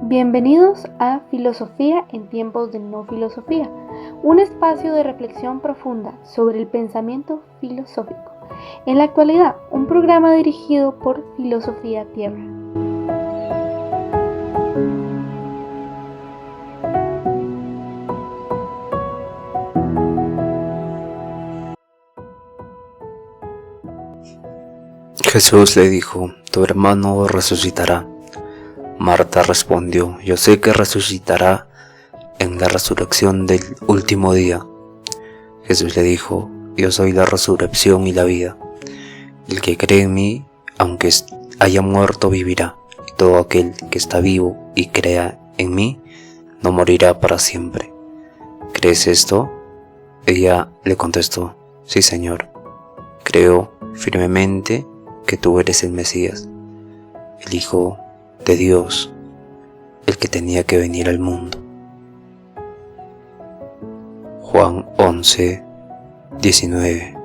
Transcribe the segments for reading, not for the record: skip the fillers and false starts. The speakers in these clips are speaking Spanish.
Bienvenidos a Filosofía en tiempos de no filosofía, un espacio de reflexión profunda sobre el pensamiento filosófico. En la actualidad, un programa dirigido por Filosofía Tierra. Jesús le dijo: tu hermano resucitará. Marta respondió: yo sé que resucitará en la resurrección del último día. Jesús le dijo: yo soy la resurrección y la vida. El que cree en mí, aunque haya muerto, vivirá. Y todo aquel que está vivo y crea en mí, no morirá para siempre. ¿Crees esto? Ella le contestó: sí, Señor. Creo firmemente que tú eres el Mesías, el Hijo de Dios, el que tenía que venir al mundo. Juan 11:19.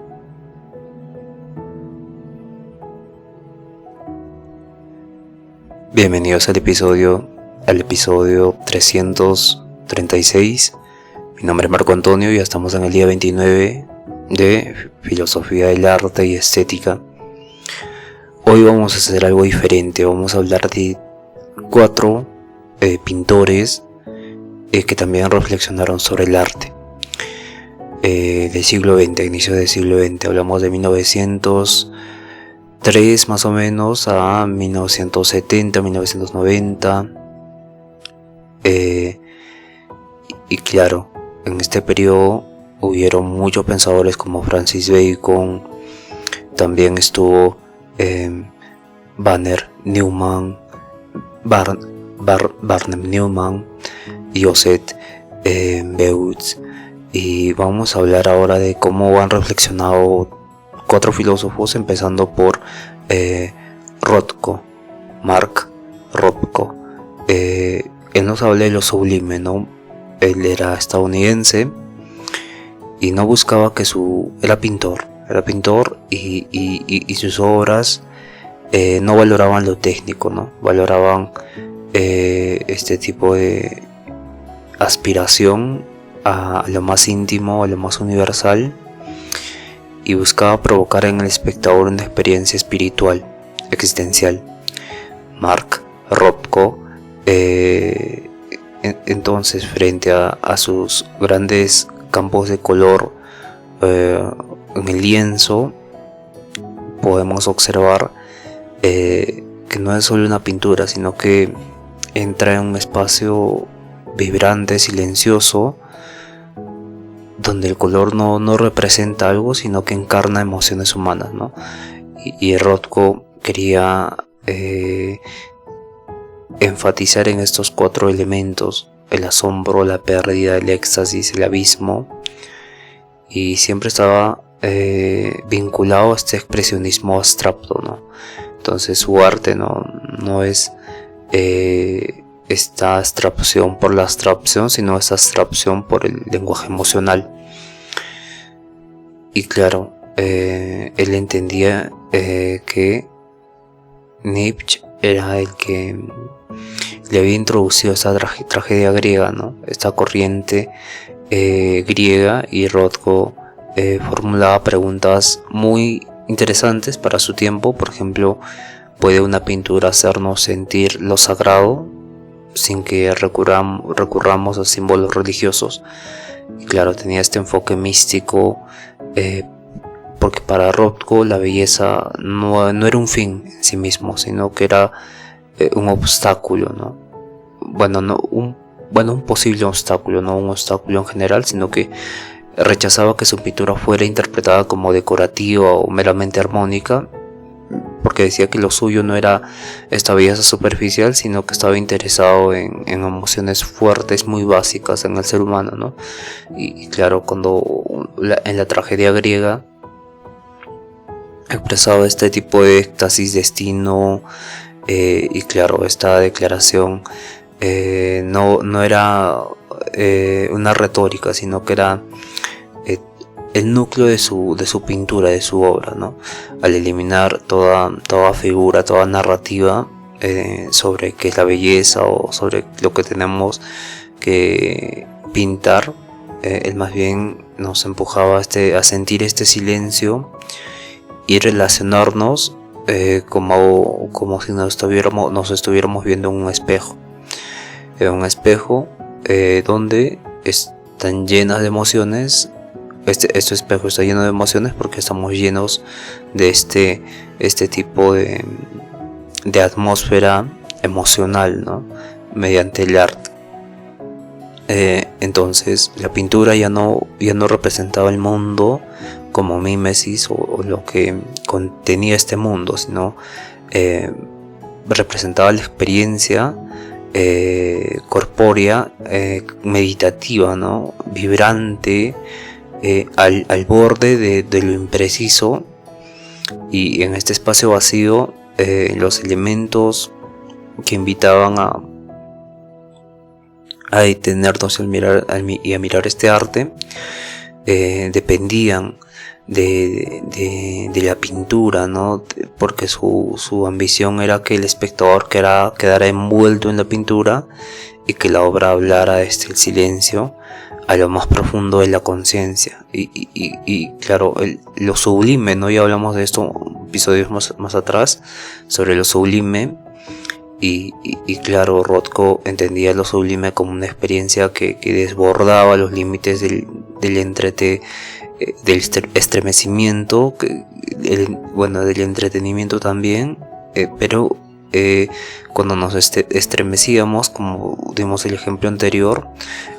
Bienvenidos al episodio 336. Mi nombre es Marco Antonio y ya estamos en el día 29 de Filosofía del Arte y Estética. Hoy vamos a hacer algo diferente. Vamos a hablar de 4 pintores que también reflexionaron sobre el arte del siglo XX, inicio del siglo XX. Hablamos de 1903 más o menos a 1970, 1990. Y claro, en este periodo hubieron muchos pensadores como Francis Bacon. También estuvo Barnum Newman, Joseph Beuys, y vamos a hablar ahora de cómo han reflexionado 4 filósofos, empezando por Rothko, Mark Rothko. Él nos habla de lo sublime, ¿no? Él era estadounidense y no buscaba que era pintor y sus obras no valoraban lo técnico, ¿no? Valoraban este tipo de aspiración a lo más íntimo, a lo más universal, y buscaba provocar en el espectador una experiencia espiritual, existencial. Mark Rothko, entonces, frente a sus grandes campos de color en el lienzo, podemos observar que no es solo una pintura, sino que entra en un espacio vibrante, silencioso, donde el color no representa algo, sino que encarna emociones humanas, ¿no? Y Rothko quería enfatizar en estos 4 elementos: el asombro, la pérdida, el éxtasis, el abismo, y siempre estaba vinculado a este expresionismo abstracto, ¿no? Entonces su arte no es esta abstracción por la abstracción, sino esta abstracción por el lenguaje emocional. Y claro, él entendía que Nietzsche era el que le había introducido esta tragedia griega, ¿no? Esta corriente griega, y Rothko formulaba preguntas muy interesantes para su tiempo. Por ejemplo, ¿puede una pintura hacernos sentir lo sagrado sin que recurramos a símbolos religiosos? Y claro, tenía este enfoque místico, porque para Rothko la belleza no era un fin en sí mismo, sino que era un obstáculo, ¿no? Un posible obstáculo, no un obstáculo en general, sino que rechazaba que su pintura fuera interpretada como decorativa o meramente armónica, porque decía que lo suyo no era esta belleza superficial, sino que estaba interesado en emociones fuertes, muy básicas en el ser humano, ¿no? Y claro, cuando en la tragedia griega expresaba este tipo de éxtasis, destino, y claro, esta declaración no era una retórica, sino que era el núcleo de su pintura, de su obra, ¿no? Al eliminar toda figura, toda narrativa, sobre qué es la belleza o sobre lo que tenemos que pintar. Él más bien nos empujaba a sentir este silencio y relacionarnos como si nos estuviéramos viendo en un espejo. Un espejo donde están llenas de emociones. Este espejo está lleno de emociones porque estamos llenos de este tipo de atmósfera emocional, ¿no? Mediante el arte. Entonces la pintura ya no representaba el mundo como mímesis o lo que contenía este mundo, sino representaba la experiencia corpórea, meditativa, ¿no? Vibrante, al borde de lo impreciso, y en este espacio vacío los elementos que invitaban a detenernos y a mirar este arte dependían de la pintura, ¿no? Porque su ambición era que el espectador quedara envuelto en la pintura y que la obra hablara desde el silencio a lo más profundo de la conciencia. Y claro, lo sublime, ¿no? Ya hablamos de esto episodios más atrás sobre lo sublime. Y claro, Rothko entendía lo sublime como una experiencia que desbordaba los límites del estremecimiento, del entretenimiento también, pero cuando nos estremecíamos, como dimos el ejemplo anterior,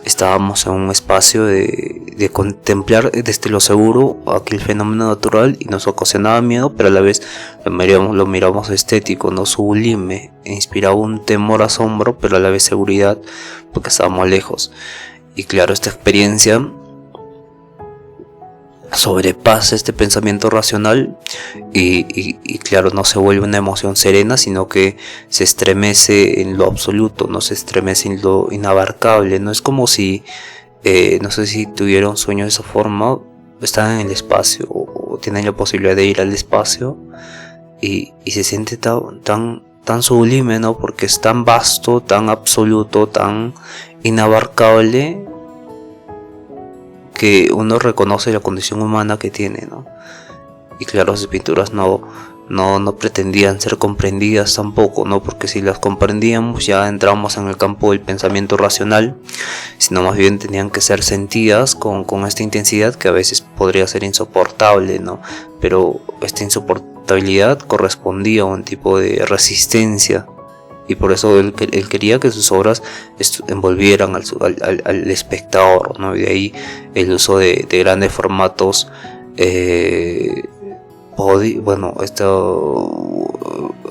estábamos en un espacio de contemplar desde lo seguro aquel fenómeno natural y nos ocasionaba miedo, pero a la vez lo miramos estético, no sublime, e inspiraba un temor, asombro, pero a la vez seguridad, porque estábamos lejos. Y claro, esta experiencia sobrepasa este pensamiento racional y claro, no se vuelve una emoción serena, sino que se estremece en lo absoluto, no se estremece en lo inabarcable. No es como si, no sé si tuvieron sueños de esa forma, están en el espacio o tienen la posibilidad de ir al espacio y se siente tan sublime, ¿no? Porque es tan vasto, tan absoluto, tan inabarcable, que uno reconoce la condición humana que tiene, ¿no? Y claro, esas pinturas no pretendían ser comprendidas tampoco, ¿no? Porque si las comprendíamos ya entramos en el campo del pensamiento racional, sino más bien tenían que ser sentidas con esta intensidad que a veces podría ser insoportable, ¿no? Pero esta insoportabilidad correspondía a un tipo de resistencia. Y por eso él quería que sus obras envolvieran al espectador, ¿no? Y de ahí el uso de grandes formatos,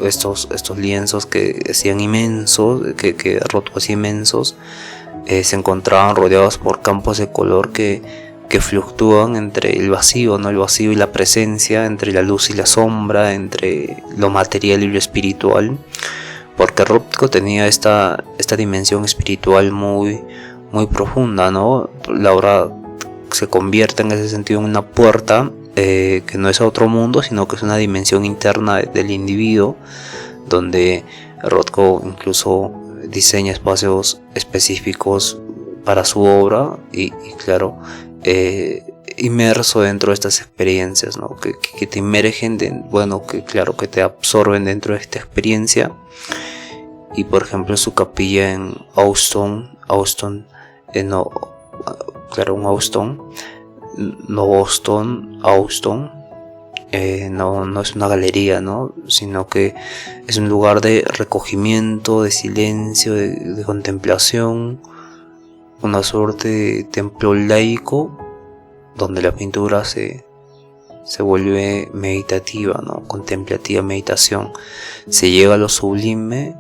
estos lienzos que hacían inmensos, que Rothko hacía inmensos, se encontraban rodeados por campos de color que fluctúan entre el vacío, ¿no? El vacío y la presencia, entre la luz y la sombra, entre lo material y lo espiritual. Porque Rothko tenía esta dimensión espiritual muy profunda, ¿no? La obra se convierte en ese sentido en una puerta que no es a otro mundo, sino que es una dimensión interna del individuo, donde Rothko incluso diseña espacios específicos para su obra y claro, inmerso dentro de estas experiencias, ¿no? Que te inmergen, que te absorben dentro de esta experiencia. Y por ejemplo su capilla en Austin, no es una galería, ¿no? Sino que es un lugar de recogimiento, de silencio, de contemplación, una suerte de templo laico donde la pintura se vuelve meditativa, ¿no? Contemplativa, meditación. Se llega a lo sublime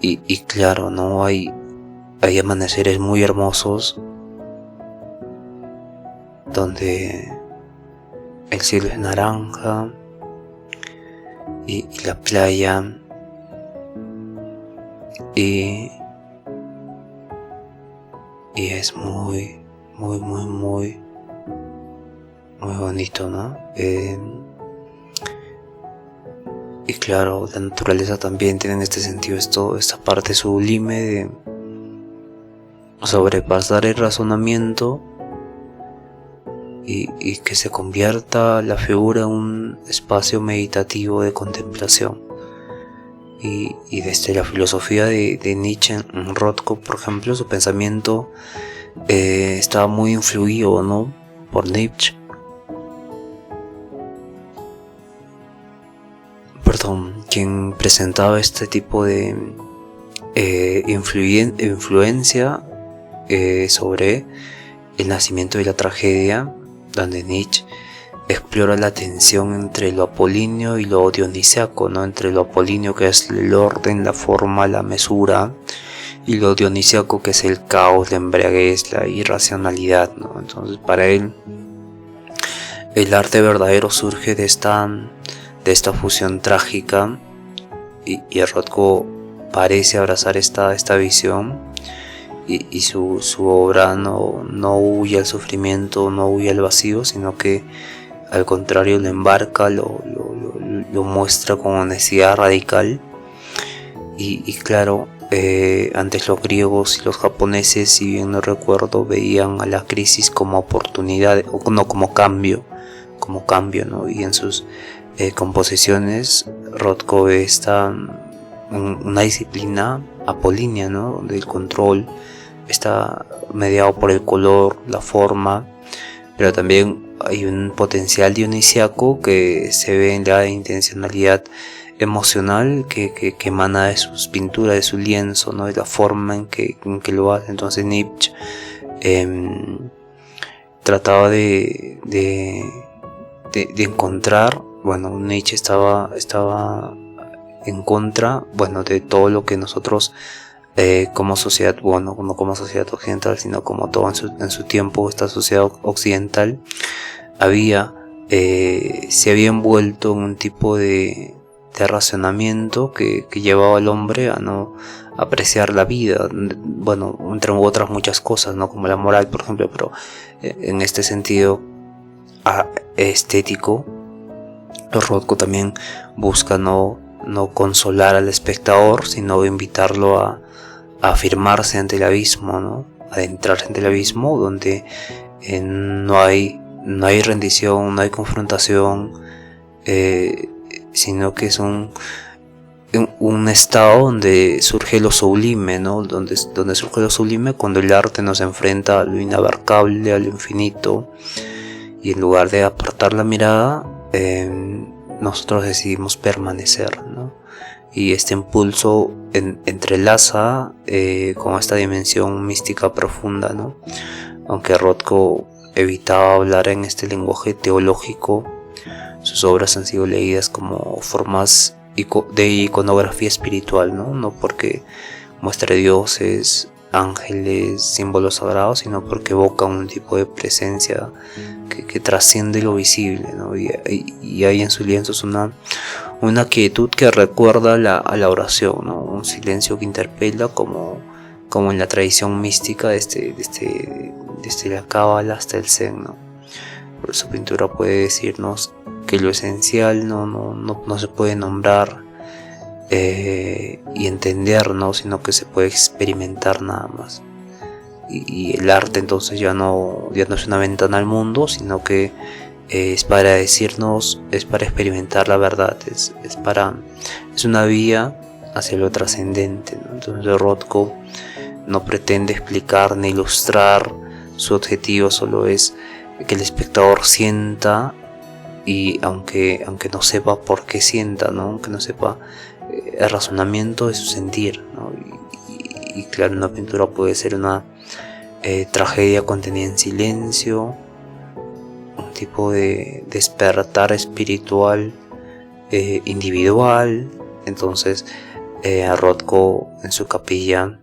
y claro, ¿no? Hay amaneceres muy hermosos donde el cielo es naranja y la playa y es muy y claro, la naturaleza también tiene en este sentido esta parte sublime de sobrepasar el razonamiento y que se convierta la figura en un espacio meditativo de contemplación. Y desde la filosofía de Nietzsche, en Rothko, por ejemplo, su pensamiento estaba muy influido, ¿no?, por Nietzsche. Quien presentaba este tipo de influencia sobre el nacimiento de la tragedia, donde Nietzsche explora la tensión entre lo apolíneo y lo dionisiaco, ¿no? Entre lo apolíneo, que es el orden, la forma, la mesura, y lo dionisiaco, que es el caos, la embriaguez, la irracionalidad, ¿no? Entonces, para él, el arte verdadero surge de esta fusión trágica, y Rothko parece abrazar esta visión, y su obra no huye al sufrimiento, no huye al vacío, sino que al contrario lo embarca, lo muestra con honestidad radical. Y claro, antes los griegos y los japoneses, si bien no recuerdo, veían a la crisis como oportunidad, o no como cambio, ¿no? Y en sus composiciones, Rothko ve una disciplina apolínea, ¿no?, donde el control está mediado por el color, la forma, pero también hay un potencial dionisiaco que se ve en la intencionalidad emocional que emana de sus pinturas, de su lienzo, ¿no?, de la forma en que lo hace. Entonces Nietzsche trataba de encontrar, bueno, Nietzsche estaba en contra, bueno, de todo lo que nosotros como sociedad, bueno, no como sociedad occidental, sino como todo en su tiempo, esta sociedad occidental se había envuelto en un tipo de racionamiento que llevaba al hombre a no apreciar la vida, bueno, entre otras muchas cosas, ¿no?, como la moral, por ejemplo, pero en este sentido estético, Rothko también busca no consolar al espectador, sino invitarlo a afirmarse ante el abismo, ¿no?, adentrarse ante el abismo, donde no hay rendición, no hay confrontación, sino que es un estado donde surge lo sublime, ¿no?, donde surge lo sublime cuando el arte nos enfrenta a lo inabarcable, a lo infinito, y en lugar de apartar la mirada, nosotros decidimos permanecer, ¿no? Y este impulso entrelaza con esta dimensión mística profunda, ¿no? Aunque Rothko evitaba hablar en este lenguaje teológico, sus obras han sido leídas como formas de iconografía espiritual, ¿no? No porque muestre dioses, ángeles, símbolos sagrados, sino porque evoca un tipo de presencia que trasciende lo visible, ¿no? Y hay en sus lienzos una quietud que recuerda a la oración, ¿no? Un silencio que interpela, como en la tradición mística desde la cábala hasta el zen, ¿no? Por su pintura puede decirnos que lo esencial no se puede nombrar y entender, ¿no?, sino que se puede experimentar nada más. Y el arte entonces ya no es una ventana al mundo, sino que es para decirnos, es para experimentar la verdad, es una vía hacia lo trascendente, ¿no? Entonces Rothko no pretende explicar ni ilustrar, su objetivo solo es que el espectador sienta, y aunque no sepa por qué sienta, ¿no?, aunque no sepa el razonamiento de su sentir, ¿no? Y claro, una pintura puede ser una tragedia contenida en silencio, un tipo de despertar espiritual individual. Entonces Rothko, en su capilla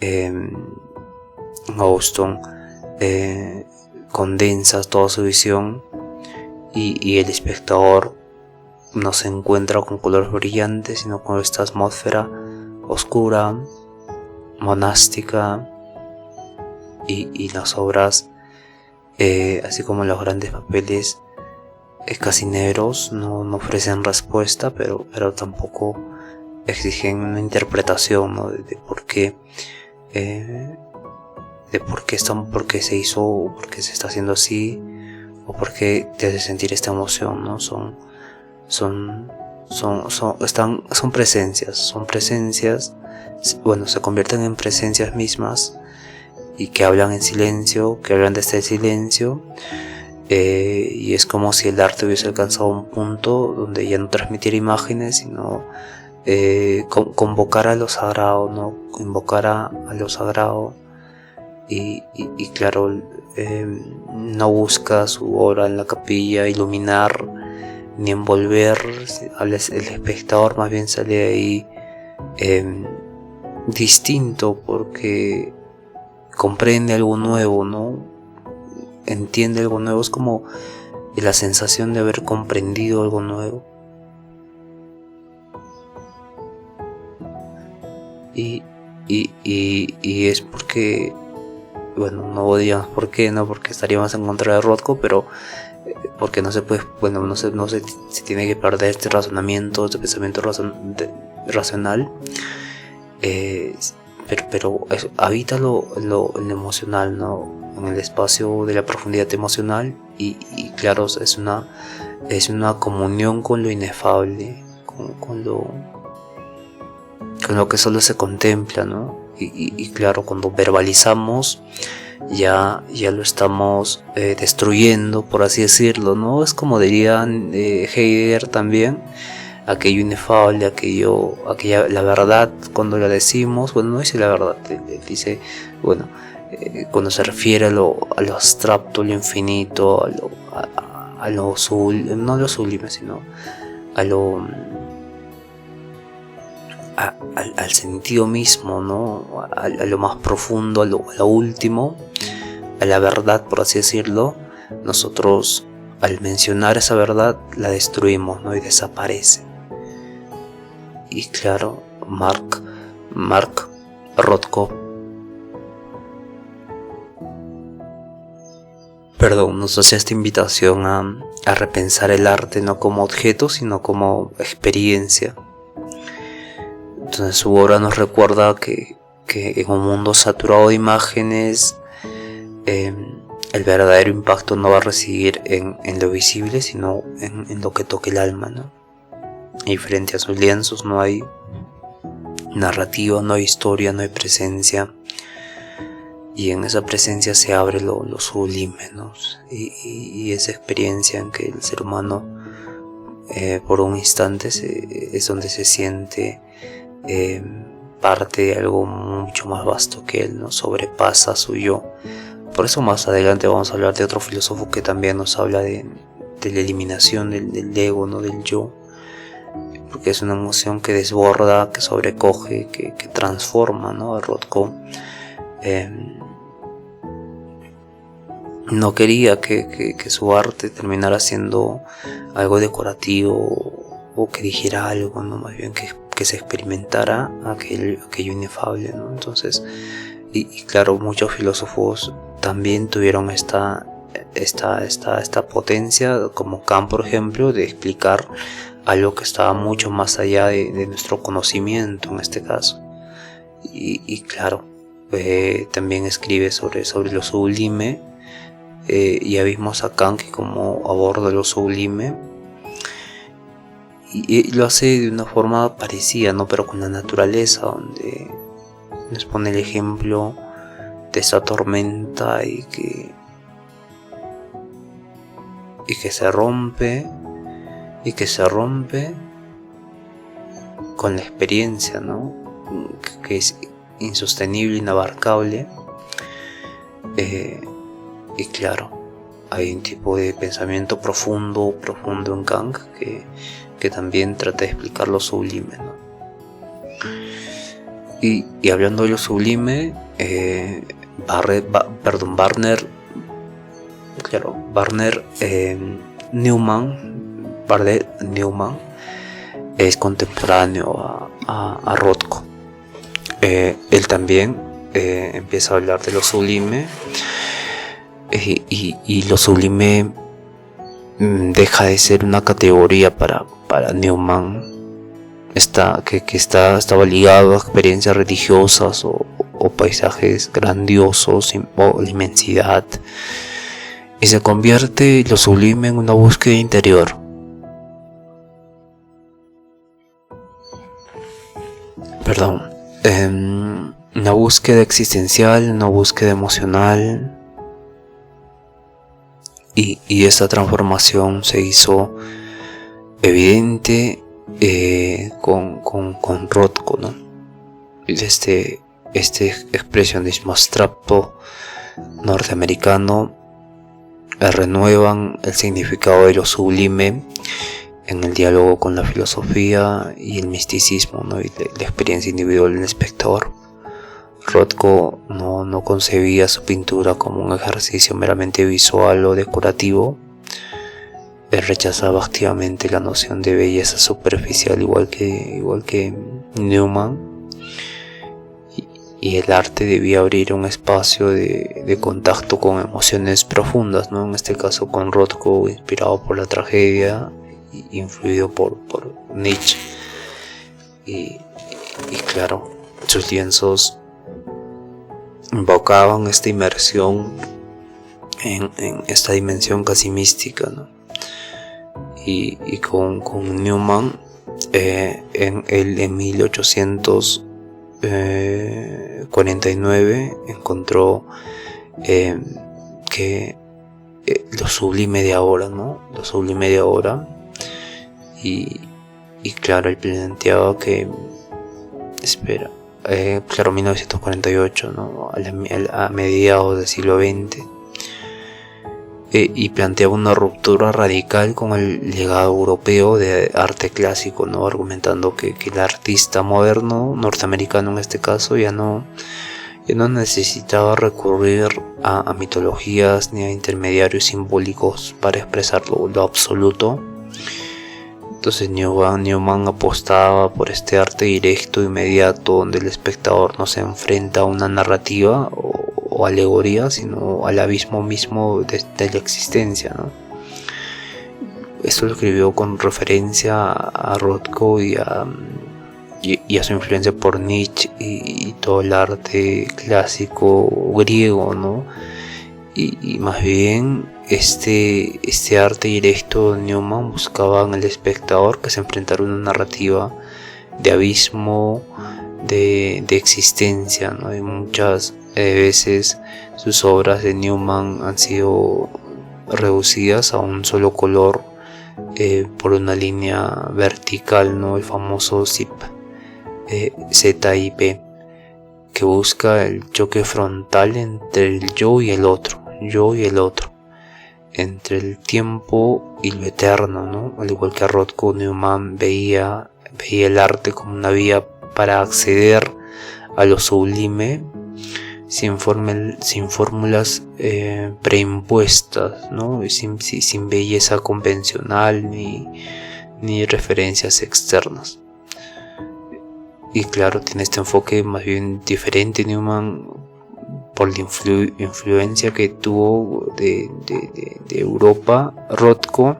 en Houston, condensa toda su visión, y el espectador no se encuentra con colores brillantes, sino con esta atmósfera oscura, monástica, y las obras, así como los grandes papeles, casi negros, no ofrecen respuesta, pero tampoco exigen una interpretación, ¿no? de por qué, por qué se hizo, o por qué se está haciendo así, o por qué te hace sentir esta emoción, ¿no? Son presencias, bueno, se convierten en presencias mismas y que hablan en silencio, que hablan desde el silencio, y es como si el arte hubiese alcanzado un punto donde ya no transmitiera imágenes, sino convocar a lo sagrado, ¿no? Invocar a lo sagrado, y claro, no busca su obra en la capilla iluminar ni envolver al espectador, más bien sale de ahí distinto, porque comprende algo nuevo, ¿no? Entiende algo nuevo, es como la sensación de haber comprendido algo nuevo. Y es porque, bueno, no digamos por qué, no porque estaríamos en contra de Rothko, pero porque no se puede, bueno, no se tiene que perder este razonamiento, este pensamiento racional, pero habita lo emocional, ¿no? En el espacio de la profundidad emocional, y claro, es una comunión con lo inefable, con lo que solo se contempla, ¿no? Y claro, cuando verbalizamos ya lo estamos destruyendo, por así decirlo, ¿no? Es como dirían Heidegger también, aquello inefable, la verdad, cuando la decimos, bueno, no dice la verdad, dice, bueno, cuando se refiere a lo abstracto, lo infinito, a lo sublime, no a lo sublime, sino al sentido mismo, ¿no? A lo más profundo, a lo último, a la verdad, por así decirlo. Nosotros, al mencionar esa verdad, la destruimos, ¿no? Y desaparece. Y claro, Mark Rothko, nos hace esta invitación a repensar el arte no como objeto, sino como experiencia. Entonces su obra nos recuerda que en un mundo saturado de imágenes, el verdadero impacto no va a residir en lo visible, sino en lo que toque el alma, ¿no? Y frente a sus lienzos no hay narrativa, no hay historia, no hay presencia, y en esa presencia se abre lo sublime, ¿no? Y esa experiencia en que el ser humano por un instante es donde se siente parte de algo mucho más vasto que él, ¿no? Sobrepasa su yo. Por eso más adelante vamos a hablar de otro filósofo que también nos habla de la eliminación del ego, ¿no? Del yo, porque es una emoción que desborda, que sobrecoge, que transforma, ¿no? Rothko no quería que su arte terminara siendo algo decorativo o que dijera algo, ¿no? Más bien que se experimentara aquello inefable, ¿no? Entonces, y claro, muchos filósofos también tuvieron esta potencia, como Kant, por ejemplo, de explicar algo que estaba mucho más allá de nuestro conocimiento en este caso. Y claro, también escribe sobre lo sublime. Ya vimos a Kant que como aborda lo sublime, y lo hace de una forma parecida, ¿no? Pero con la naturaleza, donde nos pone el ejemplo de esa tormenta y que se rompe con la experiencia, ¿no? Que es insostenible, inabarcable. Y claro, hay un tipo de pensamiento profundo en Kant que también trata de explicar lo sublime, ¿no? Y hablando de lo sublime, Barnett Newman es contemporáneo a Rothko. Él también empieza a hablar de lo sublime, y lo sublime deja de ser una categoría para Newman, estaba ligado a experiencias religiosas o paisajes grandiosos o la inmensidad, y se convierte lo sublime en una búsqueda interior. Una búsqueda existencial, una búsqueda emocional, y esta transformación se hizo evidente con Rothko, ¿no? Este expresionismo abstracto norteamericano renuevan el significado de lo sublime en el diálogo con la filosofía y el misticismo, ¿no? Y la experiencia individual del espectador. Rothko no concebía su pintura como un ejercicio meramente visual o decorativo. Él rechazaba activamente la noción de belleza superficial, igual que Newman, y el arte debía abrir un espacio de contacto con emociones profundas, ¿no? En este caso con Rothko, inspirado por la tragedia, influido por Nietzsche, y claro, sus lienzos invocaban esta inmersión en esta dimensión casi mística, ¿no? Y con Newman, en 1849 encontró que lo sublime de ahora, ¿no? Lo sublime de ahora, y claro, él planteaba que, 1948, ¿no? A mediados del siglo XX, y planteaba una ruptura radical con el legado europeo de arte clásico, ¿no? Argumentando que el artista moderno, norteamericano en este caso, ya no necesitaba recurrir a mitologías ni a intermediarios simbólicos para expresar lo absoluto. Entonces Newman apostaba por este arte directo, inmediato, donde el espectador no se enfrenta a una narrativa o alegoría, sino al abismo mismo de la existencia, ¿no? Esto lo escribió con referencia a Rothko y a su influencia por Nietzsche y todo el arte clásico griego, ¿no? Y más bien este arte directo de Newman buscaba en el espectador que se enfrentara a una narrativa de abismo, de existencia, ¿no? Y muchas veces sus obras de Newman han sido reducidas a un solo color, por una línea vertical, ¿no? El famoso ZIP, ZIP, que busca el choque frontal entre el yo y el otro, entre el tiempo y lo eterno, ¿no? Al igual que a Rothko, Newman veía el arte como una vía para acceder a lo sublime sin fórmulas preimpuestas, ¿no? Sin belleza convencional ni referencias externas. Y claro, tiene este enfoque más bien diferente Newman por la influencia que tuvo de Europa, Rothko,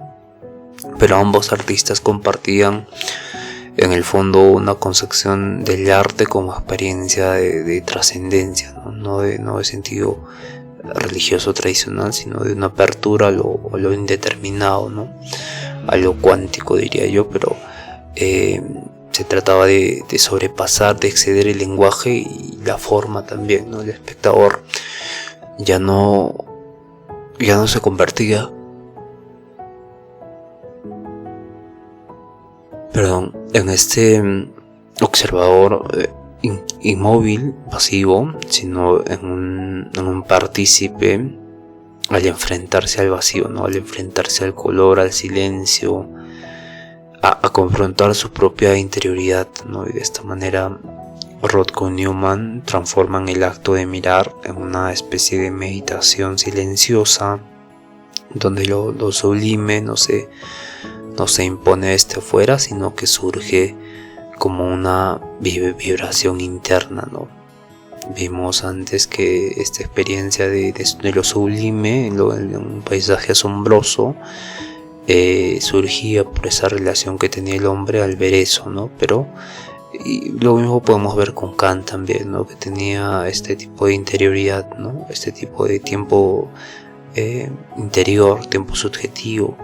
pero ambos artistas compartían en el fondo una concepción del arte como experiencia de trascendencia, no de sentido religioso tradicional, sino de una apertura a lo indeterminado, ¿no? A lo cuántico, diría yo, pero se trataba de sobrepasar, de exceder el lenguaje y la forma también, ¿no? El espectador ya no se convertía, en este observador inmóvil, pasivo, sino en un partícipe al enfrentarse al vacío, ¿no? Al enfrentarse al color, al silencio, a confrontar su propia interioridad, ¿no? Y de esta manera Rothko y Newman transforman el acto de mirar en una especie de meditación silenciosa, donde lo sublime no se impone desde afuera, sino que surge como una vibración interna, ¿no? Vimos antes que esta experiencia de lo sublime en un paisaje asombroso surgía por esa relación que tenía el hombre al ver eso, ¿no? Pero y lo mismo podemos ver con Kant también, ¿no? Que tenía este tipo de interioridad, ¿no? Este tipo de tiempo interior, tiempo subjetivo,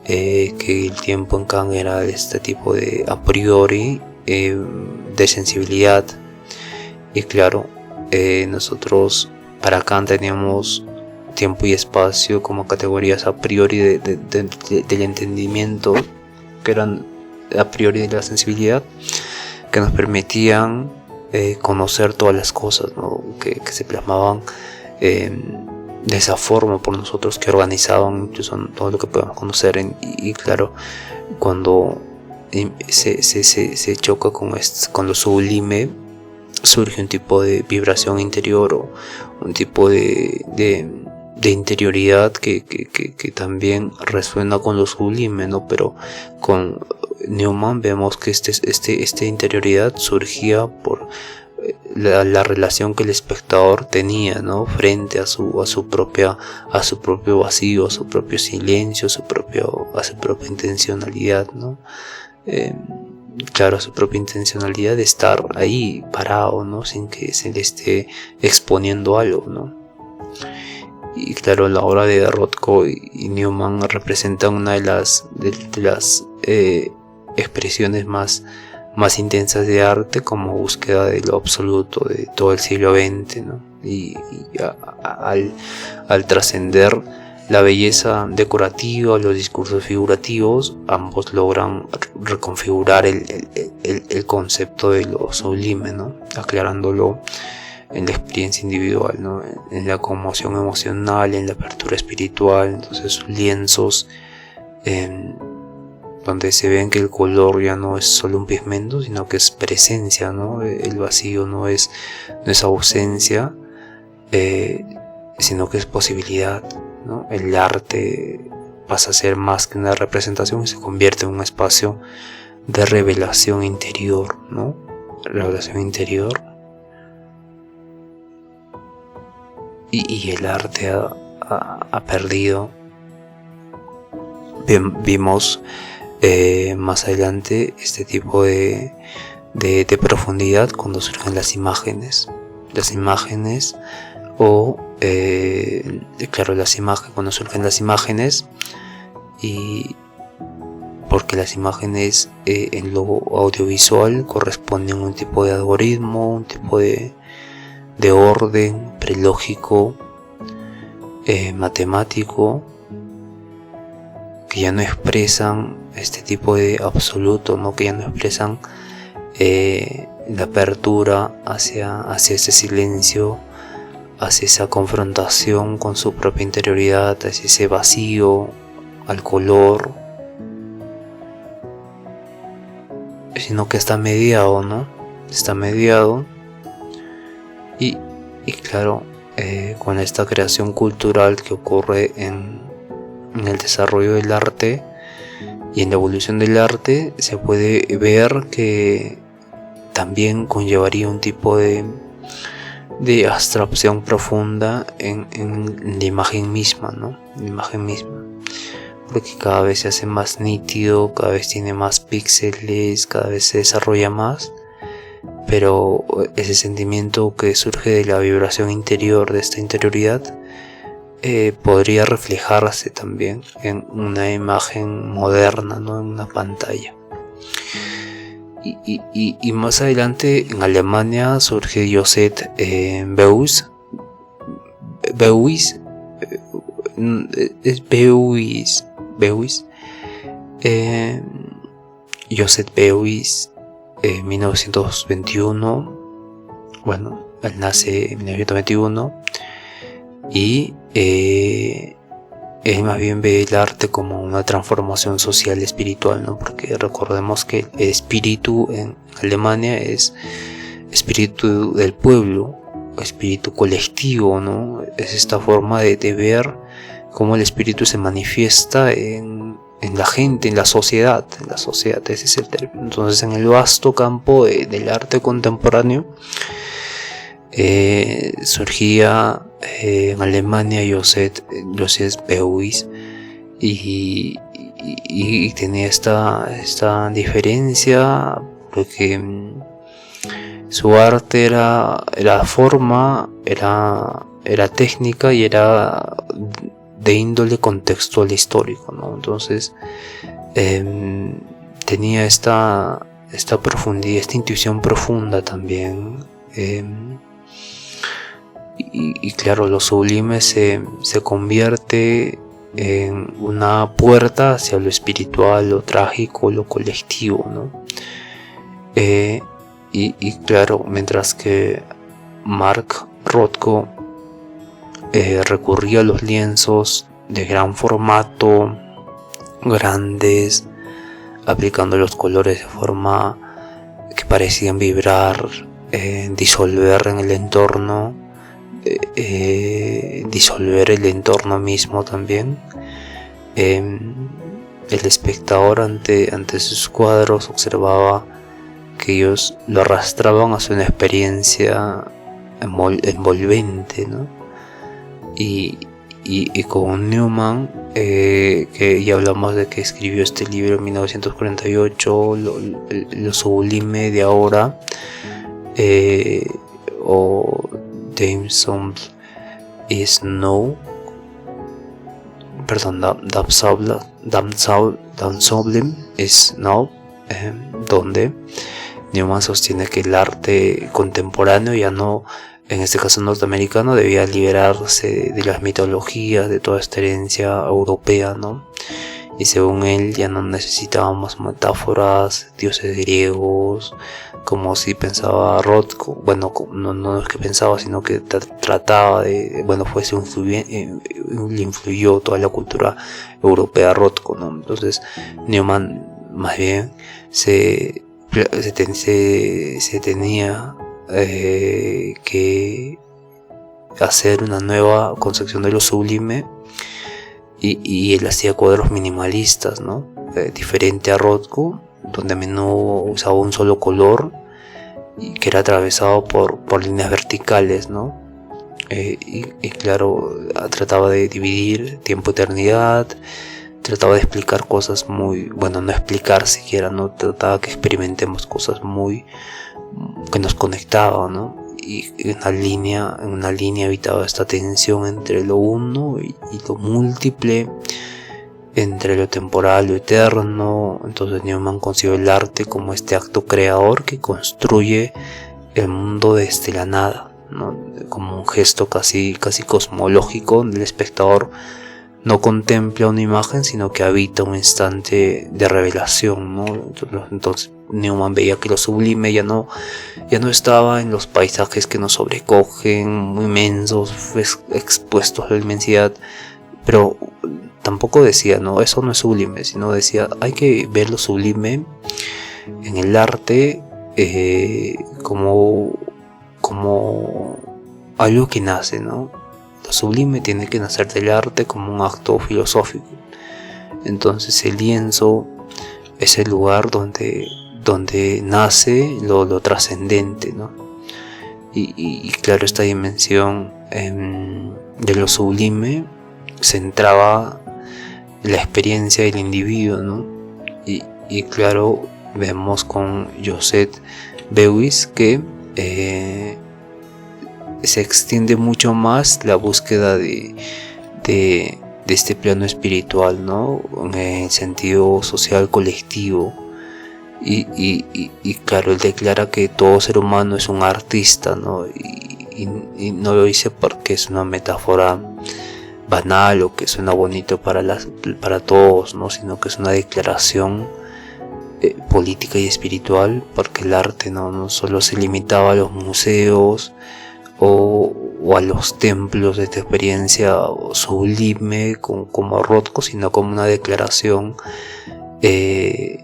que el tiempo en Kant era este tipo de a priori de sensibilidad. Y claro, nosotros para Kant teníamos tiempo y espacio como categorías a priori del entendimiento, que eran a priori de la sensibilidad, que nos permitían conocer todas las cosas, ¿no? que se plasmaban de esa forma por nosotros, que organizaban incluso todo lo que podemos conocer. Y claro, cuando se choca con lo sublime, surge un tipo de vibración interior o un tipo de interioridad que también resuena con lo sublime, ¿no? Pero con Newman vemos que esta interioridad surgía por la relación que el espectador tenía, ¿no? Frente a su propio vacío, a su propio silencio, a su propia intencionalidad, ¿no? Claro, a su propia intencionalidad de estar ahí parado, ¿no? Sin que se le esté exponiendo algo, ¿no? Y claro, la obra de Rothko y Newman representan una de las expresiones más intensas de arte, como búsqueda de lo absoluto de todo el siglo XX, ¿no? Y al trascender la belleza decorativa, los discursos figurativos, ambos logran reconfigurar el concepto de lo sublime, ¿no? Aclarándolo en la experiencia individual, ¿no? En la conmoción emocional, en la apertura espiritual. Entonces, lienzos donde se ven que el color ya no es solo un pigmento, sino que es presencia, ¿no? El vacío no es ausencia, sino que es posibilidad, ¿no? El arte pasa a ser más que una representación y se convierte en un espacio de revelación interior, ¿no? Revelación interior. Y el arte ha perdido. Vimos más adelante este tipo de profundidad cuando surgen las imágenes o claro, cuando surgen las imágenes, y porque las imágenes en lo audiovisual corresponden a un tipo de algoritmo, un tipo de orden prelógico, matemático, que ya no expresan este tipo de absoluto, ¿no? Que ya no expresan la apertura hacia ese silencio, hacia esa confrontación con su propia interioridad, hacia ese vacío, al color, sino que está mediado, ¿no? Está mediado y claro, con esta creación cultural que ocurre en el desarrollo del arte y en la evolución del arte, se puede ver que también conllevaría un tipo de abstracción profunda en la imagen misma, ¿no? La imagen misma, porque cada vez se hace más nítido, cada vez tiene más píxeles, cada vez se desarrolla más, pero ese sentimiento que surge de la vibración interior, de esta interioridad, podría reflejarse también en una imagen moderna, ¿no? En una pantalla. Y más adelante en Alemania surge Joseph Beuys. Joseph Beuys, 1921. Bueno, él nace en 1921 y él más bien ve el arte como una transformación social y espiritual, ¿no? Porque recordemos que el espíritu en Alemania es espíritu del pueblo, espíritu colectivo, ¿no? Es esta forma de ver cómo el espíritu se manifiesta en la gente, en la sociedad, ese es el término. Entonces, en el vasto campo del arte contemporáneo, surgía en Alemania Joseph Beuys, y y tenía esta diferencia porque su arte era forma, era técnica y era de índole contextual histórico, ¿no? Entonces tenía esta profundidad, esta intuición profunda también, y claro, lo sublime se convierte en una puerta hacia lo espiritual, lo trágico, lo colectivo, ¿no? Y claro, mientras que Mark Rothko recurría a los lienzos de gran formato, grandes, aplicando los colores de forma que parecían vibrar, disolver en el entorno, disolver el entorno mismo también. El espectador ante sus cuadros observaba que ellos lo arrastraban hacia una experiencia envolvente, ¿no? Y con Newman, que ya hablamos de que escribió este libro en 1948, lo sublime de ahora, o Jameson is now, perdón, Damn Sublime is now, donde Newman sostiene que el arte contemporáneo, ya no, en este caso norteamericano, debía liberarse de las mitologías, de toda esta herencia europea, ¿no? Y según él ya no necesitábamos metáforas, dioses griegos, como si pensaba Rothko. Bueno, no es que pensaba, sino que trataba de, bueno, le influyó toda la cultura europea Rothko, ¿no? Entonces Newman más bien se tenía que hacer una nueva concepción de lo sublime, y él hacía cuadros minimalistas, ¿no? Diferente a Rothko, donde a menudo usaba un solo color y que era atravesado por líneas verticales, ¿no? Y claro, trataba de dividir tiempo-eternidad, trataba de explicar cosas muy, bueno, no explicar siquiera, no trataba que experimentemos cosas muy que nos conectaban, ¿no? Y en una línea evitaba esta tensión entre lo uno y lo múltiple, entre lo temporal, lo eterno. Entonces Newman concibe el arte como este acto creador que construye el mundo desde la nada, ¿no? Como un gesto casi cosmológico, donde el espectador no contempla una imagen, sino que habita un instante de revelación, ¿no? Entonces Newman veía que lo sublime ya no estaba en los paisajes que nos sobrecogen, muy inmensos, expuestos a la inmensidad, pero tampoco decía, no, eso no es sublime, sino decía, hay que ver lo sublime en el arte como algo que nace, ¿no? Lo sublime tiene que nacer del arte como un acto filosófico. Entonces el lienzo es el lugar donde nace lo trascendente, ¿no? Y claro, esta dimensión de lo sublime centraba la experiencia del individuo, ¿no? Y claro, vemos con Josette Beuys que se extiende mucho más la búsqueda de este plano espiritual, ¿no? En el sentido social colectivo. Y claro, él declara que todo ser humano es un artista, ¿no? Y no lo dice porque es una metáfora banal o que suena bonito para todos, ¿no? Sino que es una declaración política y espiritual, porque el arte no solo se limitaba a los museos o a los templos de esta experiencia sublime como Rothko, sino como una declaración de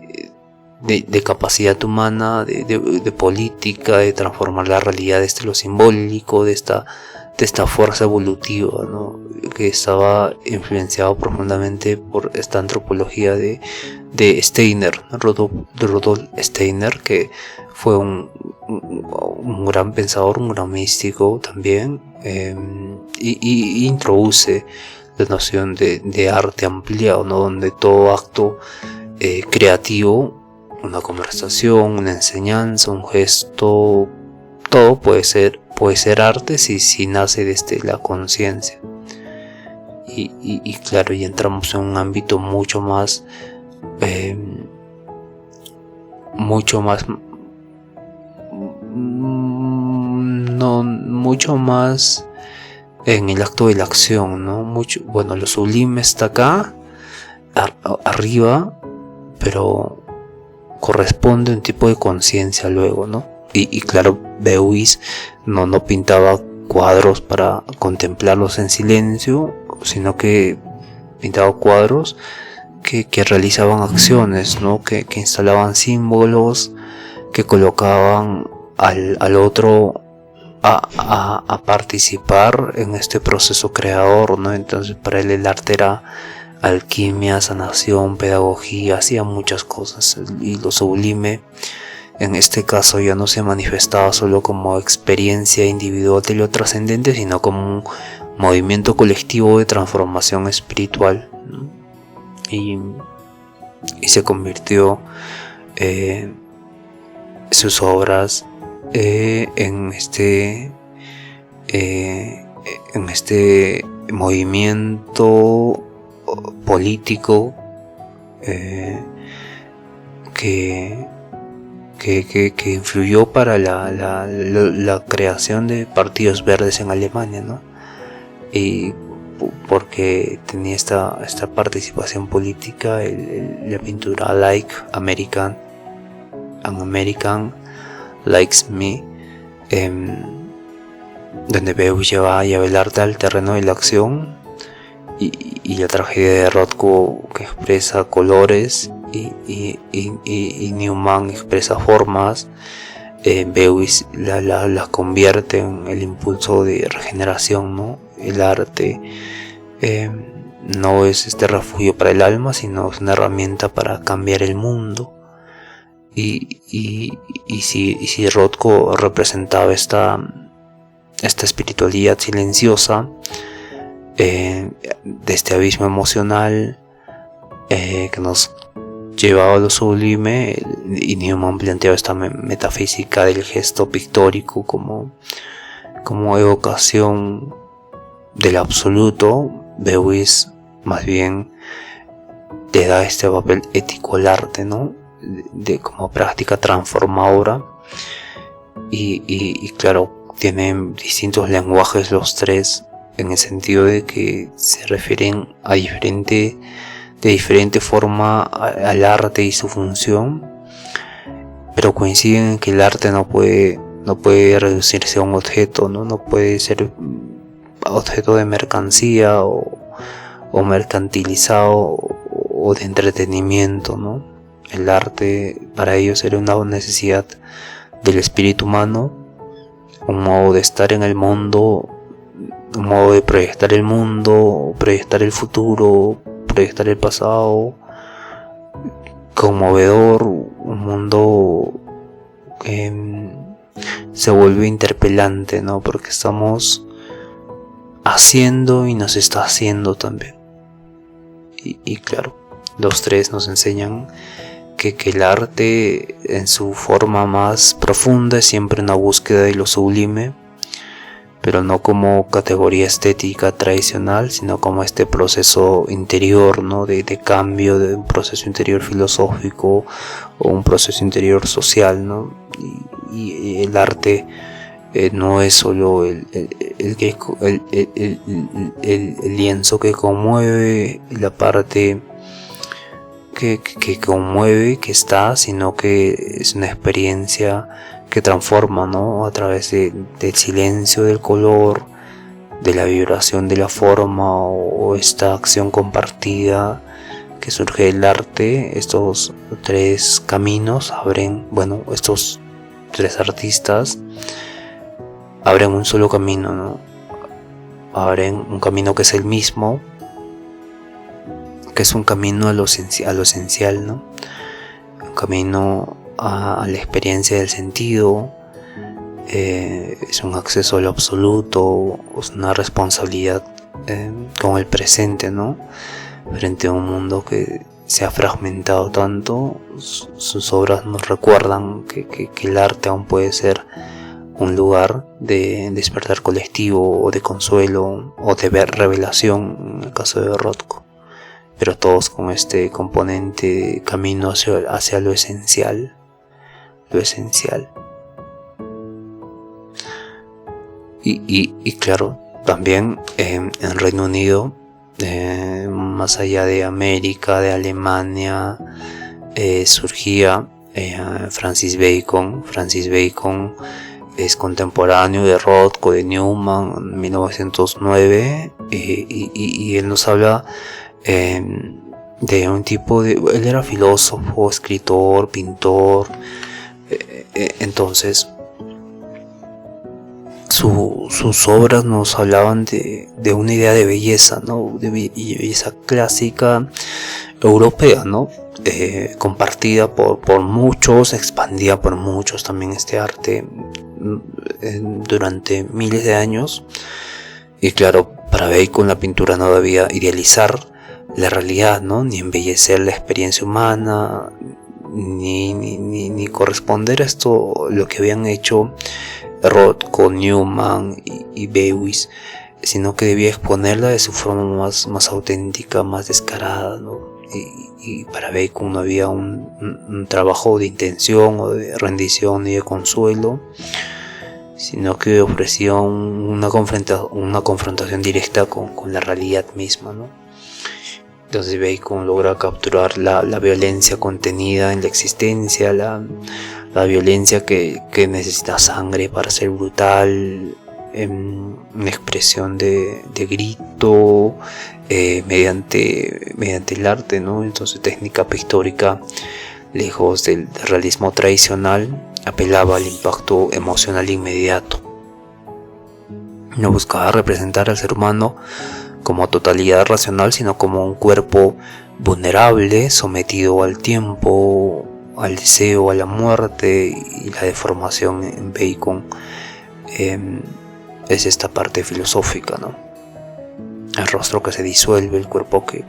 capacidad humana, de política, de transformar la realidad desde lo simbólico, de esta fuerza evolutiva, ¿no? Que estaba influenciado profundamente por esta antropología de Steiner, Rudolf Steiner, que fue un gran pensador, un gran místico también, y introduce noción de arte ampliado, ¿no? Donde todo acto creativo, una conversación, una enseñanza, un gesto, todo puede ser arte si nace desde la conciencia. Y claro, y entramos en un ámbito mucho más en el acto de la acción, ¿no? Bueno, lo sublime está acá arriba, pero corresponde a un tipo de conciencia luego, ¿no? Y claro, Beuys no pintaba cuadros para contemplarlos en silencio, sino que pintaba cuadros que realizaban acciones, ¿no? Que instalaban símbolos, que colocaban al otro a participar en este proceso creador, ¿no? Entonces para él el arte era alquimia, sanación, pedagogía, hacía muchas cosas, y lo sublime en este caso ya no se manifestaba solo como experiencia individual de lo trascendente, sino como un movimiento colectivo de transformación espiritual, ¿no? Y se convirtió sus obras en este movimiento político que influyó para la creación de partidos verdes en Alemania, ¿no? Y porque tenía esta participación política, la pintura Like American, An American Likes Me, donde Beuys lleva el arte al terreno de la acción, y la tragedia de Rothko, que expresa colores, y Newman expresa formas. Beuys la convierte en el impulso de regeneración, ¿no? El arte no es este refugio para el alma, sino es una herramienta para cambiar el mundo. Y si Rothko representaba esta espiritualidad silenciosa, de este abismo emocional que nos llevaba a lo sublime, y Newman planteaba esta metafísica del gesto pictórico como evocación del absoluto, Beuys más bien le da este papel ético al arte, ¿no? De como práctica transformadora, y claro, tienen distintos lenguajes los tres, en el sentido de que se refieren de diferente forma al arte y su función, pero coinciden en que el arte no puede reducirse a un objeto, no puede ser objeto de mercancía o mercantilizado o de entretenimiento, ¿no? El arte para ellos era una necesidad del espíritu humano, un modo de estar en el mundo, un modo de proyectar el mundo, proyectar el futuro, proyectar el pasado, conmovedor, un mundo que se vuelve interpelante, ¿no? Porque estamos haciendo y nos está haciendo también. Y claro, los tres nos enseñan que el arte en su forma más profunda es siempre una búsqueda de lo sublime, pero no como categoría estética tradicional, sino como este proceso interior, ¿no? de cambio, de un proceso interior filosófico o un proceso interior social, ¿no? Y el arte no es solo el lienzo que conmueve, la parte que conmueve, que está, sino que es una experiencia que transforma, ¿no? A través del silencio, del color, de la vibración de la forma, o esta acción compartida que surge del arte. Estos tres caminos estos tres artistas abren un solo camino, ¿no? Abren un camino que es el mismo, que es un camino a lo esencial, ¿no? Un camino a la experiencia del sentido, es un acceso a lo absoluto, es una responsabilidad con el presente, ¿no? Frente a un mundo que se ha fragmentado tanto, sus obras nos recuerdan que el arte aún puede ser un lugar de despertar colectivo, o de consuelo, o de revelación, en el caso de Rothko, pero todos con este componente camino hacia lo esencial. Y claro, también en Reino Unido, más allá de América, de Alemania, surgía Francis Bacon. Francis Bacon es contemporáneo de Rothko, de Newman, en 1909, y él nos habla de un tipo de... Él era filósofo, escritor, pintor, entonces sus obras nos hablaban de una idea de belleza, ¿no? De belleza clásica europea, ¿no? Compartida por muchos, expandida por muchos también este arte durante miles de años. Y claro, para Bacon la pintura no debía idealizar la realidad, ¿no? Ni embellecer la experiencia humana, ni corresponder a esto lo que habían hecho Rothko, Newman y Beuys, sino que debía exponerla de su forma más auténtica, más descarada, ¿no? Y para Bacon no había un trabajo de intención o de rendición ni de consuelo, sino que ofrecía una confrontación directa con la realidad misma, ¿no? Entonces Bacon logra capturar la violencia contenida en la existencia, la violencia que necesita sangre para ser brutal, una expresión de grito mediante el arte, ¿no? Entonces técnica pictórica, lejos del realismo tradicional, apelaba al impacto emocional inmediato. No buscaba representar al ser humano como totalidad racional, sino como un cuerpo vulnerable, sometido al tiempo, al deseo, a la muerte y la deformación. En Bacon es esta parte filosófica, ¿no? El rostro que se disuelve, el cuerpo que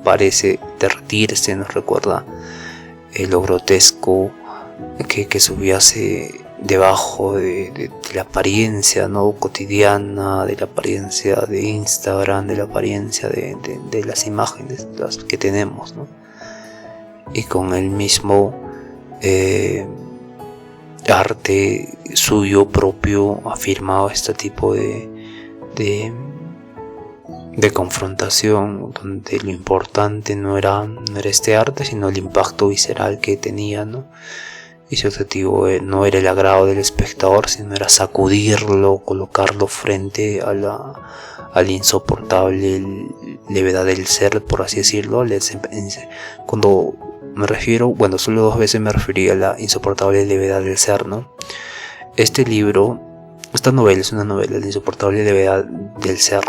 parece derretirse, nos recuerda lo grotesco que subyace debajo de la apariencia, ¿no? Cotidiana, de la apariencia de Instagram, de la apariencia de las imágenes las que tenemos, ¿no? Y con el mismo arte suyo propio afirmaba este tipo de confrontación, donde lo importante no era este arte, sino el impacto visceral que tenía, ¿no? Y su objetivo no era el agrado del espectador, sino era sacudirlo, colocarlo frente a la insoportable levedad del ser, por así decirlo. Cuando me refiero, bueno, solo 2 veces me referí a la insoportable levedad del ser, ¿no? Esta novela es una novela, La insoportable levedad del ser,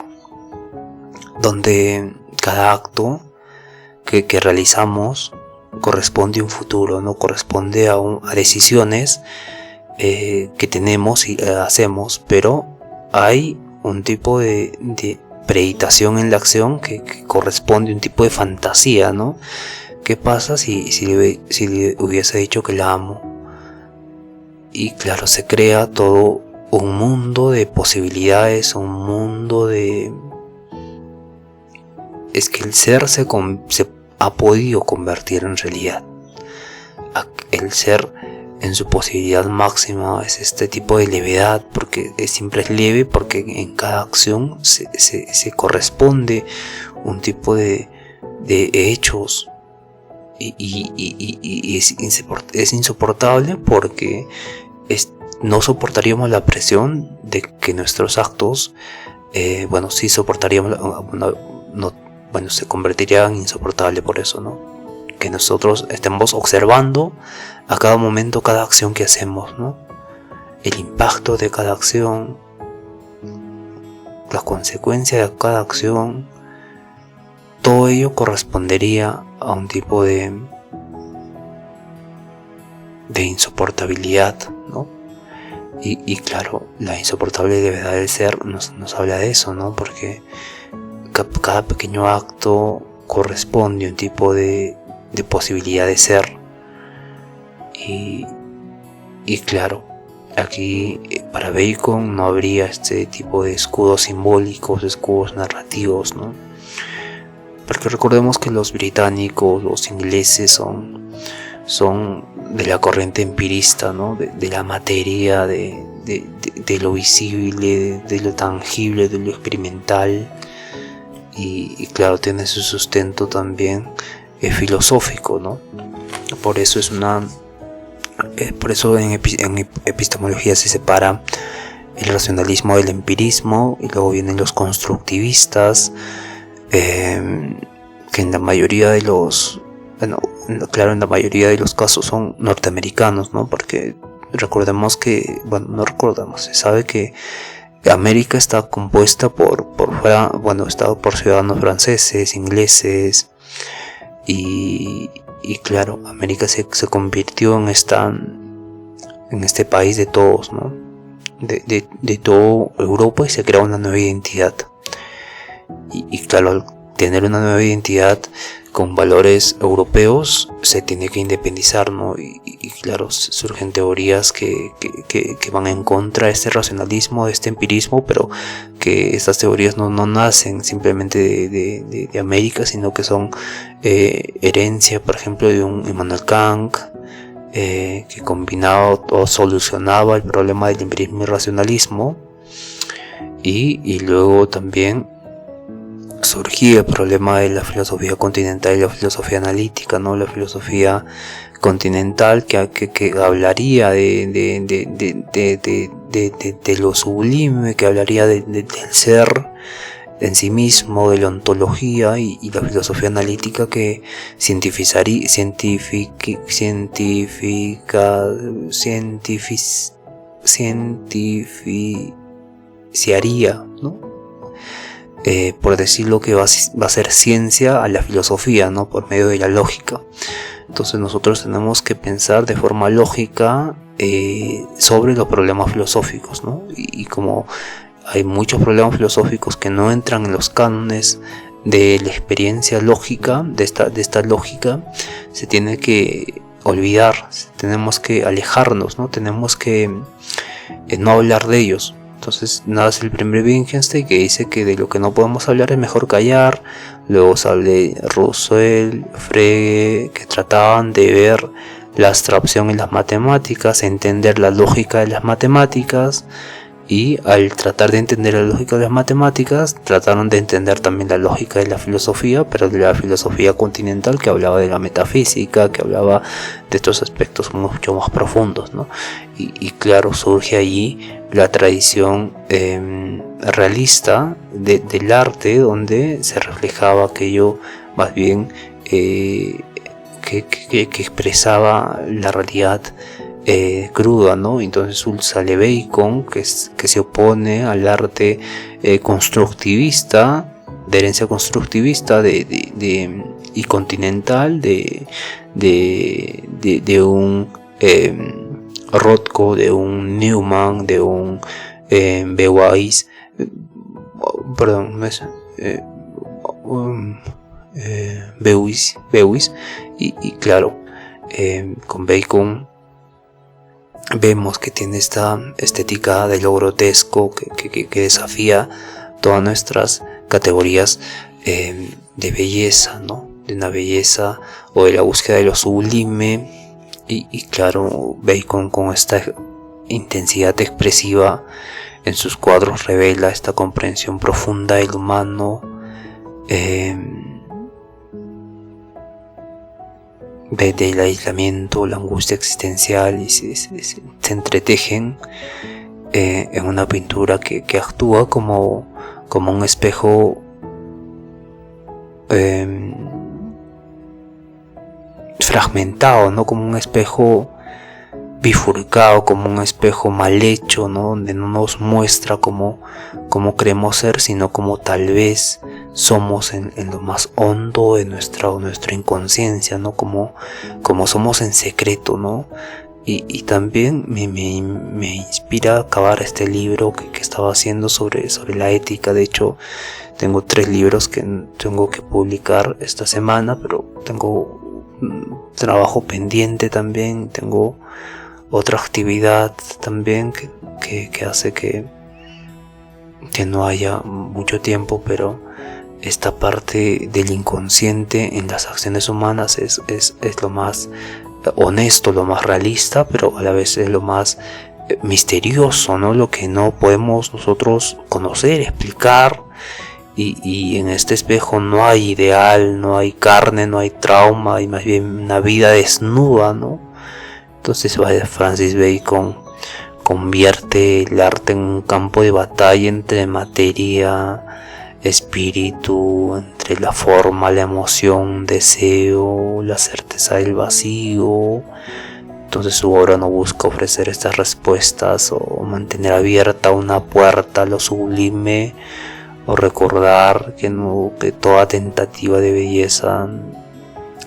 donde cada acto que realizamos corresponde a un futuro, ¿no? Corresponde a decisiones que tenemos y hacemos, pero hay un tipo de premeditación en la acción que corresponde a un tipo de fantasía, ¿no? ¿Qué pasa si le hubiese dicho que la amo? Y claro, se crea todo un mundo de posibilidades, un mundo de... Es que el ser se ha podido convertir en realidad. El ser en su posibilidad máxima es este tipo de levedad, porque siempre es leve, porque en cada acción se corresponde un tipo de hechos, y es insoportable porque no soportaríamos la presión de que nuestros actos, sí soportaríamos, se convertiría en insoportable por eso, ¿no? Que nosotros estemos observando a cada momento cada acción que hacemos, ¿no? El impacto de cada acción, las consecuencias de cada acción, todo ello correspondería a un tipo de insoportabilidad, ¿no? Y claro, la insoportable levedad del ser nos habla de eso, ¿no? Porque cada pequeño acto corresponde a un tipo de posibilidad de ser. Y claro, aquí para Bacon no habría este tipo de escudos simbólicos, escudos narrativos, ¿no? Porque recordemos que los británicos, los ingleses son de la corriente empirista, ¿no? De la materia, de lo visible, de lo tangible, de lo experimental. Y claro, tiene su sustento también filosófico, ¿no? Por eso en epistemología se separa el racionalismo del empirismo, y luego vienen los constructivistas, que en la mayoría de los en la mayoría de los casos son norteamericanos, ¿no? Porque se sabe que América está compuesta por ciudadanos franceses, ingleses, y claro, América se convirtió en este país de todos, ¿no? De toda Europa, y se crea una nueva identidad. Y claro, al tener una nueva identidad con valores europeos, se tiene que independizar, ¿no? Y claro, surgen teorías que van en contra de este racionalismo, de este empirismo, pero que estas teorías no nacen simplemente de América, sino que son herencia, por ejemplo, de un Immanuel Kant, que combinaba o solucionaba el problema del empirismo y racionalismo, y luego también surgía el problema de la filosofía continental y la filosofía analítica, ¿no? La filosofía continental que hablaría de lo sublime, que hablaría del ser en sí mismo, de la ontología, y la filosofía analítica que cientificaría, ¿no? Por decirlo, que va a ser ciencia a la filosofía, ¿no? Por medio de la lógica. Entonces nosotros tenemos que pensar de forma lógica sobre los problemas filosóficos, ¿no? Y como hay muchos problemas filosóficos que no entran en los cánones de la experiencia lógica, de esta lógica, se tiene que olvidar, tenemos que alejarnos, ¿no? Tenemos que no hablar de ellos. Entonces nace el primer Wittgenstein, que dice que de lo que no podemos hablar es mejor callar. Luego sale Russell, Frege, que trataban de ver la abstracción en las matemáticas, entender la lógica de las matemáticas, y al tratar de entender la lógica de las matemáticas, trataron de entender también la lógica de la filosofía, pero de la filosofía continental, que hablaba de la metafísica, que hablaba de estos aspectos mucho más profundos, ¿no? Y claro, surge allí la tradición realista del arte, donde se reflejaba aquello más bien que expresaba la realidad cruda, ¿no? Entonces sale Bacon, que se opone al arte constructivista, de herencia constructivista y continental de un Rothko, de un Newman, de un Beuys, Beuys, y claro, con Bacon vemos que tiene esta estética de lo grotesco que desafía todas nuestras categorías de belleza, ¿no? De una belleza o de la búsqueda de lo sublime. Y claro, Bacon, con esta intensidad expresiva en sus cuadros, revela esta comprensión profunda del humano, del aislamiento, la angustia existencial, y se entretejen en una pintura que actúa como un espejo fragmentado, ¿no? Como un espejo bifurcado, como un espejo mal hecho, ¿no? Donde no nos muestra cómo creemos ser, sino como tal vez somos en lo más hondo de nuestra inconsciencia, ¿no? Como somos en secreto, ¿no? Y también me inspira a acabar este libro que estaba haciendo sobre la ética. De hecho, tengo 3 libros que tengo que publicar esta semana, pero tengo trabajo pendiente también, tengo otra actividad también que hace que no haya mucho tiempo, pero esta parte del inconsciente en las acciones humanas es lo más honesto, lo más realista, pero a la vez es lo más misterioso, ¿no? Lo que no podemos nosotros conocer, explicar, y en este espejo no hay ideal, no hay carne, no hay trauma, hay más bien una vida desnuda, ¿no? Entonces Francis Bacon convierte el arte en un campo de batalla entre materia, espíritu, entre la forma, la emoción, deseo, la certeza del vacío. Entonces su obra no busca ofrecer estas respuestas o mantener abierta una puerta a lo sublime, o recordar que toda tentativa de belleza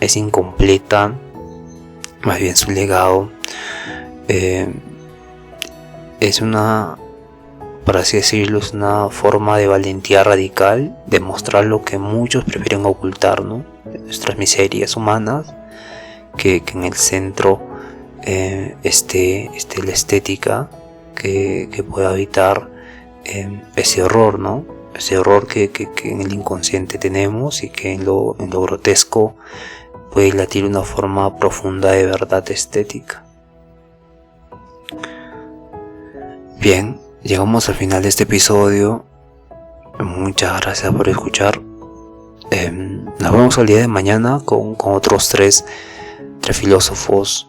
es incompleta. Más bien su legado es una, por así decirlo, es una forma de valentía radical, de mostrar lo que muchos prefieren ocultar, ¿no? Nuestras miserias humanas, que en el centro esté la estética que pueda evitar ese horror, ¿no? Ese horror que en el inconsciente tenemos, y que en lo grotesco puede latir una forma profunda de verdad estética. Bien, llegamos al final de este episodio. Muchas gracias por escuchar. Nos vemos el día de mañana con otros tres filósofos.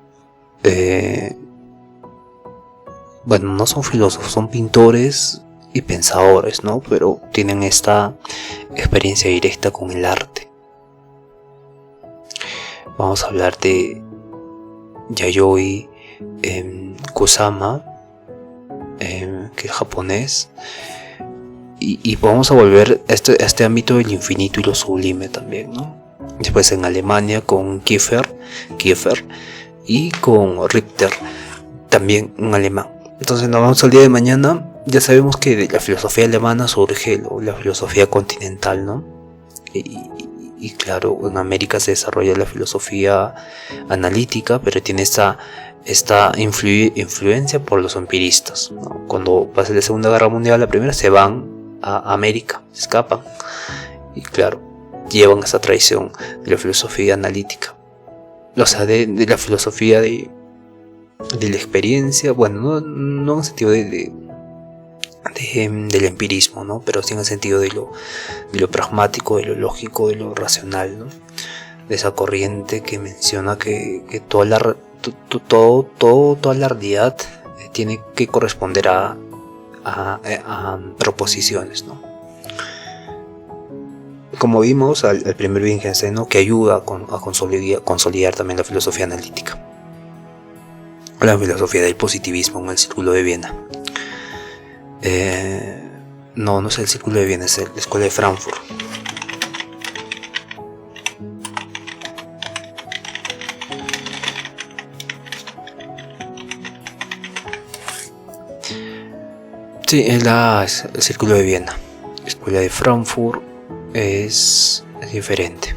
Bueno, no son filósofos, son pintores y pensadores, ¿no? Pero tienen esta experiencia directa con el arte. Vamos a hablar de Yayoi Kusama, que es japonés, y vamos a volver a este ámbito del infinito y lo sublime también, ¿no? Después en Alemania con Kiefer y con Richter, también un alemán. Entonces nos vamos al día de mañana. Ya sabemos que de la filosofía alemana surge la filosofía continental, ¿no? Y claro, en América se desarrolla la filosofía analítica, pero tiene esta influencia por los empiristas, ¿no? Cuando pasa la Segunda Guerra Mundial, la primera, se van a América, se escapan, y claro, llevan esa tradición de la filosofía analítica, o sea, de la filosofía de la experiencia, bueno, no en el sentido del empirismo, ¿no? Pero sí en el sentido de lo pragmático, de lo lógico, de lo racional, ¿no? De esa corriente que menciona que toda la realidad tiene que corresponder a proposiciones, ¿no? Como vimos al primer Wittgenstein, ¿no? Que ayuda a consolidar también la filosofía analítica, la filosofía del positivismo en el Círculo de Viena. No es el Círculo de Viena, es la Escuela de Frankfurt. Sí, es el Círculo de Viena. La Escuela de Frankfurt es diferente.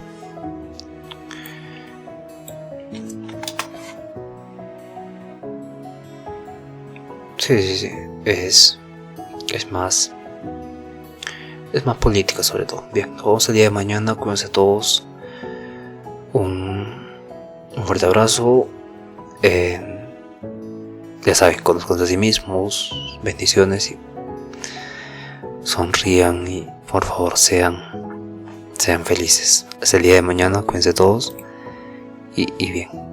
Sí, es más política sobre todo. Bien, nos vemos el día de mañana. Cuídense todos. Un fuerte abrazo. Ya saben, conozcan a sí mismos. Bendiciones, y sonrían, y por favor sean felices. Hasta el día de mañana. Cuídense todos y bien.